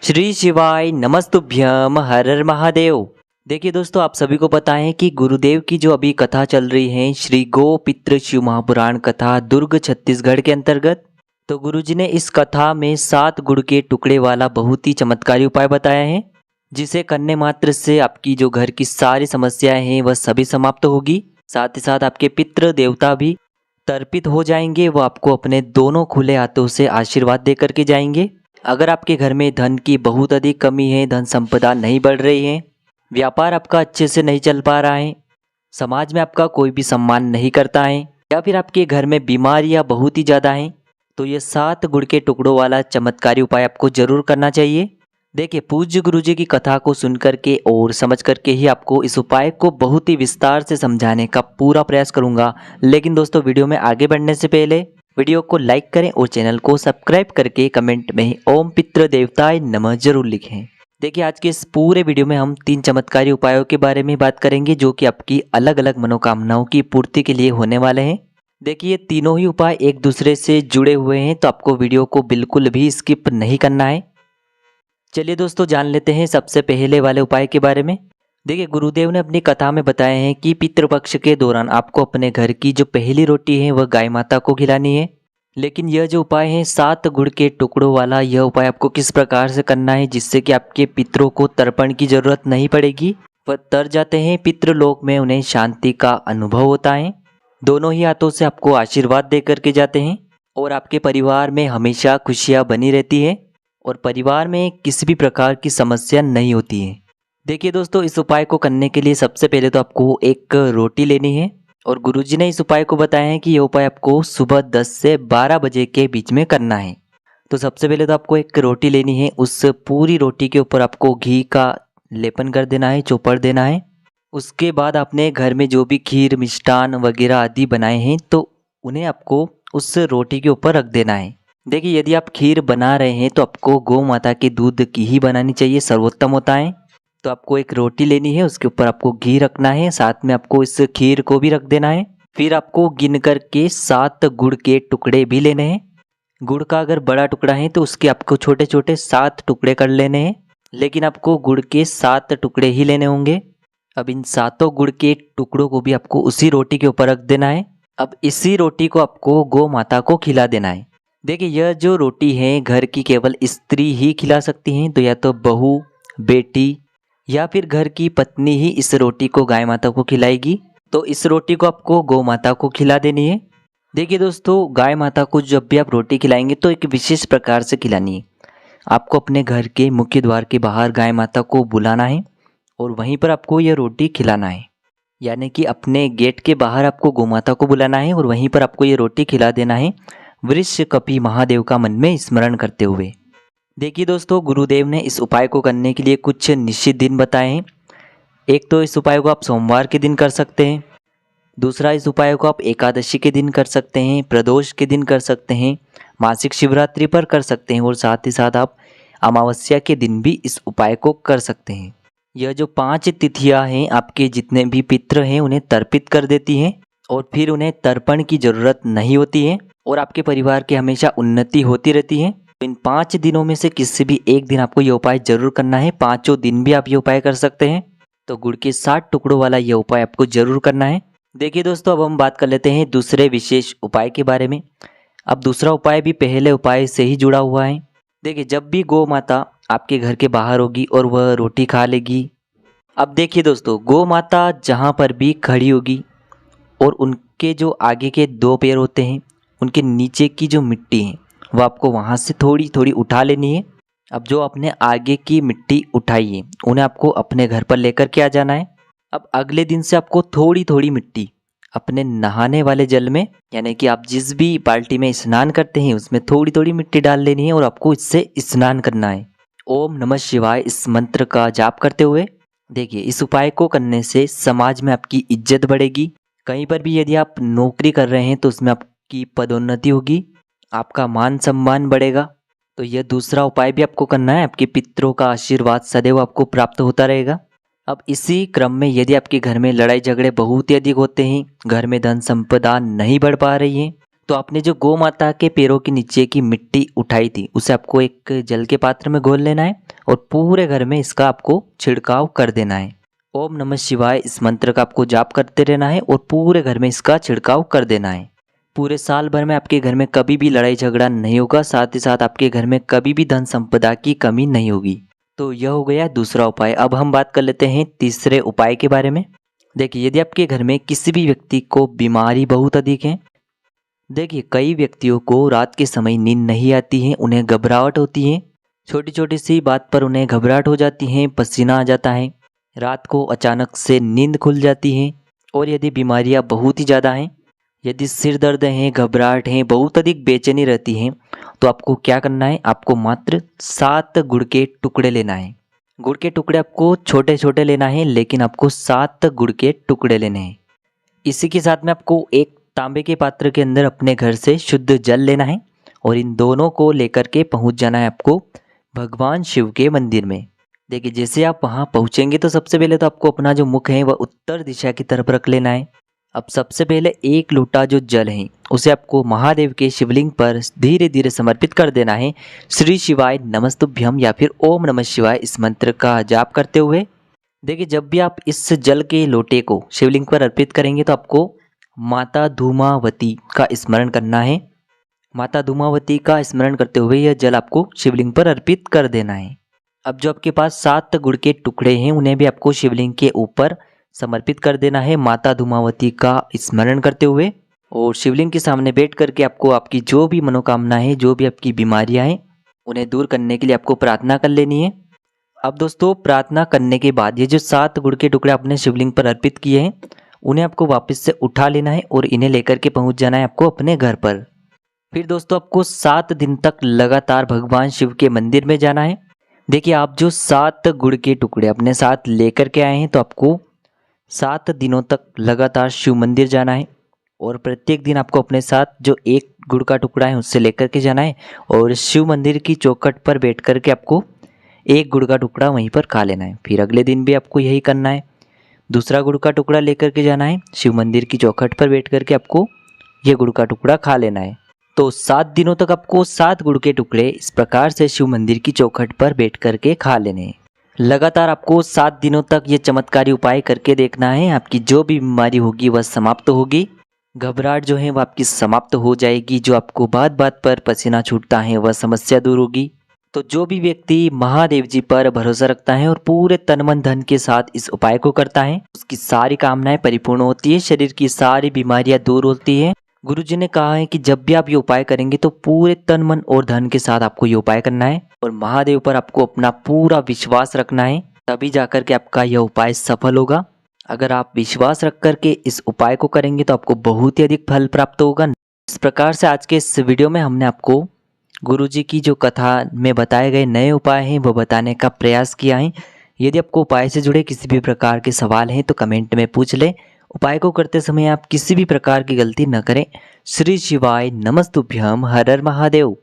श्री शिवाय नमस्तुभ्यम हर हर महादेव। देखिए दोस्तों, आप सभी को पता है कि गुरुदेव की जो अभी कथा चल रही है श्री गो पितृ शिव महापुराण कथा दुर्ग छत्तीसगढ़ के अंतर्गत। तो गुरुजी ने इस कथा में 7 गुड़ के टुकड़े वाला बहुत ही चमत्कारी उपाय बताया है, जिसे करने मात्र से आपकी जो घर की सारी समस्याएं हैं वह सभी समाप्त होगी। साथ ही साथ आपके पितृ देवता भी तर्पित हो जाएंगे, वो आपको अपने दोनों खुले हाथों से आशीर्वाद दे करके जाएंगे। अगर आपके घर में धन की बहुत अधिक कमी है, धन संपदा नहीं बढ़ रही है, व्यापार आपका अच्छे से नहीं चल पा रहा है, समाज में आपका कोई भी सम्मान नहीं करता है, या फिर आपके घर में बीमारियां बहुत ही ज़्यादा हैं, तो ये 7 गुड़ के टुकड़ों वाला चमत्कारी उपाय आपको जरूर करना चाहिए। देखिए, पूज्य गुरुजी की कथा को सुन करके और समझ करके ही आपको इस उपाय को बहुत ही विस्तार से समझाने का पूरा प्रयास करूंगा। लेकिन दोस्तों, वीडियो में आगे बढ़ने से पहले वीडियो को लाइक करें और चैनल को सब्सक्राइब करके कमेंट में ओम पितृ देवताय नमः जरूर लिखें। देखिए, आज के इस पूरे वीडियो में हम 3 चमत्कारी उपायों के बारे में बात करेंगे, जो कि आपकी अलग अलग मनोकामनाओं की पूर्ति के लिए होने वाले हैं। देखिए, ये तीनों ही उपाय एक दूसरे से जुड़े हुए हैं, तो आपको वीडियो को बिल्कुल भी स्किप नहीं करना है। चलिए दोस्तों, जान लेते हैं सबसे पहले वाले उपाय के बारे में। देखिए, गुरुदेव ने अपनी कथा में बताया है कि पितृपक्ष के दौरान आपको अपने घर की जो पहली रोटी है वह गाय माता को खिलानी है। लेकिन यह जो उपाय है 7 गुड़ के टुकड़ों वाला, यह उपाय आपको किस प्रकार से करना है जिससे कि आपके पितरों को तर्पण की जरूरत नहीं पड़ेगी, वह तर जाते हैं पितृलोक में, उन्हें शांति का अनुभव होता है, दोनों ही हाथों से आपको आशीर्वाद दे करके जाते हैं और आपके परिवार में हमेशा खुशियाँ बनी रहती है और परिवार में किसी भी प्रकार की समस्या नहीं होती है। देखिए दोस्तों, इस उपाय को करने के लिए सबसे पहले तो आपको एक रोटी लेनी है और गुरुजी ने इस उपाय को बताया है कि यह उपाय आपको सुबह 10 से 12 बजे के बीच में करना है। तो सबसे पहले तो आपको एक रोटी लेनी है, उस पूरी रोटी के ऊपर आपको घी का लेपन कर देना है, चोपड़ देना है। उसके बाद आपने घर में जो भी खीर मिष्ठान वगैरह आदि बनाए हैं तो उन्हें आपको उस रोटी के ऊपर रख देना है। देखिए, यदि आप खीर बना रहे हैं तो आपको गौ माता के दूध की ही बनानी चाहिए, सर्वोत्तम होता है। तो आपको एक रोटी लेनी है, उसके ऊपर आपको घी रखना है, साथ में आपको इस खीर को भी रख देना है। फिर आपको गिन करके 7 गुड़ के टुकड़े भी लेने हैं। गुड़ का अगर बड़ा टुकड़ा है तो उसके आपको छोटे छोटे 7 टुकड़े कर लेने हैं, लेकिन आपको गुड़ के 7 टुकड़े ही लेने होंगे। अब इन 7 गुड़ के टुकड़ों को भी आपको उसी रोटी के ऊपर रख देना है। अब इसी रोटी को आपको गौ माता को खिला देना है। देखिए, यह जो रोटी है घर की केवल स्त्री ही खिला सकती हैं, तो या तो बहू, बेटी या फिर घर की पत्नी ही इस रोटी को गाय माता को खिलाएगी। तो इस रोटी को आपको गौ माता को खिला देनी है। देखिए दोस्तों, गाय माता को जब भी आप रोटी खिलाएंगे तो एक विशेष प्रकार से खिलानी है। आपको अपने घर के मुख्य द्वार के बाहर गाय माता को बुलाना है और वहीं पर आपको यह रोटी खिलाना है। यानी कि अपने गेट के बाहर आपको गौ माता को बुलाना है और वहीं पर आपको ये रोटी खिला देना है, वृष कपि महादेव का मन में स्मरण करते हुए। देखिए दोस्तों, गुरुदेव ने इस उपाय को करने के लिए कुछ निश्चित दिन बताए हैं। एक तो इस उपाय को आप सोमवार के दिन कर सकते हैं, दूसरा इस उपाय को आप एकादशी के दिन कर सकते हैं, प्रदोष के दिन कर सकते हैं, मासिक शिवरात्रि पर कर सकते हैं और साथ ही साथ आप अमावस्या के दिन भी इस उपाय को कर सकते हैं। यह जो 5 तिथियां हैं आपके जितने भी पितृ हैं उन्हें तर्पित कर देती हैं और फिर उन्हें तर्पण की जरूरत नहीं होती है और आपके परिवार की हमेशा उन्नति होती रहती है। इन 5 दिनों में से किसी भी एक दिन आपको ये उपाय जरूर करना है। 5 दिन भी आप ये उपाय कर सकते हैं। तो गुड़ के 7 टुकड़ों वाला ये उपाय आपको जरूर करना है। देखिए दोस्तों, अब हम बात कर लेते हैं दूसरे विशेष उपाय के बारे में। अब दूसरा उपाय भी पहले उपाय से ही जुड़ा हुआ है। देखिए, जब भी गौ माता आपके घर के बाहर होगी और वह रोटी खा लेगी, अब देखिए दोस्तों, गौ माता जहाँ पर भी खड़ी होगी और उनके जो आगे के 2 पैर होते हैं, उनके नीचे की जो मिट्टी है वो आपको वहाँ से थोड़ी थोड़ी उठा लेनी है। अब जो आपने आगे की मिट्टी उठाई है उन्हें आपको अपने घर पर लेकर के आ जाना है। अब अगले दिन से आपको थोड़ी थोड़ी मिट्टी अपने नहाने वाले जल में, यानी कि आप जिस भी बाल्टी में स्नान करते हैं उसमें थोड़ी थोड़ी मिट्टी डाल लेनी है और आपको इससे स्नान करना है। ओम नमः शिवाय इस मंत्र का जाप करते हुए। देखिए, इस उपाय को करने से समाज में आपकी इज्जत बढ़ेगी। कहीं पर भी यदि आप नौकरी कर रहे हैं तो उसमें आपकी पदोन्नति होगी, आपका मान सम्मान बढ़ेगा। तो यह दूसरा उपाय भी आपको करना है, आपके पितरों का आशीर्वाद सदैव आपको प्राप्त होता रहेगा। अब इसी क्रम में यदि आपके घर में लड़ाई झगड़े बहुत ही अधिक होते हैं, घर में धन संपदा नहीं बढ़ पा रही है, तो आपने जो गौ माता के पैरों के नीचे की मिट्टी उठाई थी उसे आपको एक जल के पात्र में घोल लेना है और पूरे घर में इसका आपको छिड़काव कर देना है। ओम नमः शिवाय इस मंत्र का आपको जाप करते रहना है और पूरे घर में इसका छिड़काव कर देना है। पूरे साल भर में आपके घर में कभी भी लड़ाई झगड़ा नहीं होगा, साथ ही साथ आपके घर में कभी भी धन संपदा की कमी नहीं होगी। तो यह हो गया दूसरा उपाय। अब हम बात कर लेते हैं तीसरे उपाय के बारे में। देखिए, यदि आपके घर में किसी भी व्यक्ति को बीमारी बहुत अधिक है, देखिए कई व्यक्तियों को रात के समय नींद नहीं आती है, उन्हें घबराहट होती है, छोटी छोटी सी बात पर उन्हें घबराहट हो जाती है, पसीना आ जाता है, रात को अचानक से नींद खुल जाती है। और यदि बीमारियां बहुत ही ज़्यादा हैं, यदि सिर दर्द है, घबराहट है, बहुत अधिक बेचैनी रहती है, तो आपको क्या करना है, आपको मात्र 7 गुड़ के टुकड़े लेना है। गुड़ के टुकड़े आपको छोटे छोटे लेना है, लेकिन आपको 7 गुड़ के टुकड़े लेने हैं। इसी के साथ में आपको एक तांबे के पात्र के अंदर अपने घर से शुद्ध जल लेना है और इन दोनों को लेकर के पहुंच जाना है आपको भगवान शिव के मंदिर में। देखिए, जैसे आप वहां पहुंचेंगे तो सबसे पहले तो आपको अपना जो मुख है वह उत्तर दिशा की तरफ रख लेना है। अब सबसे पहले एक लोटा जो जल है उसे आपको महादेव के शिवलिंग पर धीरे धीरे समर्पित कर देना है, श्री शिवाय नमस्तुभ्यम या फिर ओम नमः शिवाय इस मंत्र का जाप करते हुए। देखिए, जब भी आप इस जल के लोटे को शिवलिंग पर अर्पित करेंगे तो आपको माता धूमावती का स्मरण करना है। माता धूमावती का स्मरण करते हुए यह जल आपको शिवलिंग पर अर्पित कर देना है। अब जो आपके पास 7 गुड़ के टुकड़े हैं उन्हें भी आपको शिवलिंग के ऊपर समर्पित कर देना है माता धूमावती का स्मरण करते हुए। और शिवलिंग के सामने बैठ करके आपको आपकी जो भी मनोकामना है, जो भी आपकी बीमारियां हैं, उन्हें दूर करने के लिए आपको प्रार्थना कर लेनी है। अब दोस्तों, प्रार्थना करने के बाद ये जो 7 गुड़ के टुकड़े आपने शिवलिंग पर अर्पित किए हैं उन्हें आपको वापस से उठा लेना है और इन्हें लेकर के पहुंच जाना है आपको अपने घर पर। फिर दोस्तों, आपको 7 दिन तक लगातार भगवान शिव के मंदिर में जाना है। देखिए, आप जो 7 गुड़ के टुकड़े अपने साथ लेकर के आए हैं तो आपको 7 दिनों तक लगातार शिव मंदिर जाना है और प्रत्येक दिन आपको अपने साथ जो एक गुड़ का टुकड़ा है उससे लेकर के जाना है और शिव मंदिर की चौखट पर बैठ कर के आपको एक गुड़ का टुकड़ा वहीं पर खा लेना है। फिर अगले दिन भी आपको यही करना है, दूसरा गुड़ का टुकड़ा लेकर के जाना है, शिव मंदिर की चौखट पर बैठ कर के आपको ये गुड़ का टुकड़ा खा लेना है। तो 7 दिनों तक आपको 7 गुड़ के टुकड़े इस प्रकार से शिव मंदिर की चौखट पर बैठ कर के खा लेने हैं। लगातार आपको 7 दिनों तक ये चमत्कारी उपाय करके देखना है। आपकी जो भी बीमारी होगी वह समाप्त होगी, घबराहट जो है वह आपकी समाप्त हो जाएगी, जो आपको बात बात पर पसीना छूटता है वह समस्या दूर होगी। तो जो भी व्यक्ति महादेव जी पर भरोसा रखता है और पूरे तन मन धन के साथ इस उपाय को करता है उसकी सारी कामनाएं परिपूर्ण होती है, शरीर की सारी बीमारियां दूर होती है। गुरुजी ने कहा है कि जब भी आप ये उपाय करेंगे तो पूरे तन मन और धन के साथ आपको ये उपाय करना है और महादेव पर आपको अपना पूरा विश्वास रखना है, तभी जाकर के आपका यह उपाय सफल होगा। अगर आप विश्वास रख करके इस उपाय को करेंगे तो आपको बहुत ही अधिक फल प्राप्त होगा। इस प्रकार से आज के इस वीडियो में हमने आपको गुरुजी की जो कथा में बताए गए नए उपाय हैं वो बताने का प्रयास किया है। यदि आपको उपाय से जुड़े किसी भी प्रकार के सवाल हैं तो कमेंट में पूछ लें। उपाय को करते समय आप किसी भी प्रकार की गलती न करें। श्री शिवाय नमस्तुभ्यम। हर हर महादेव।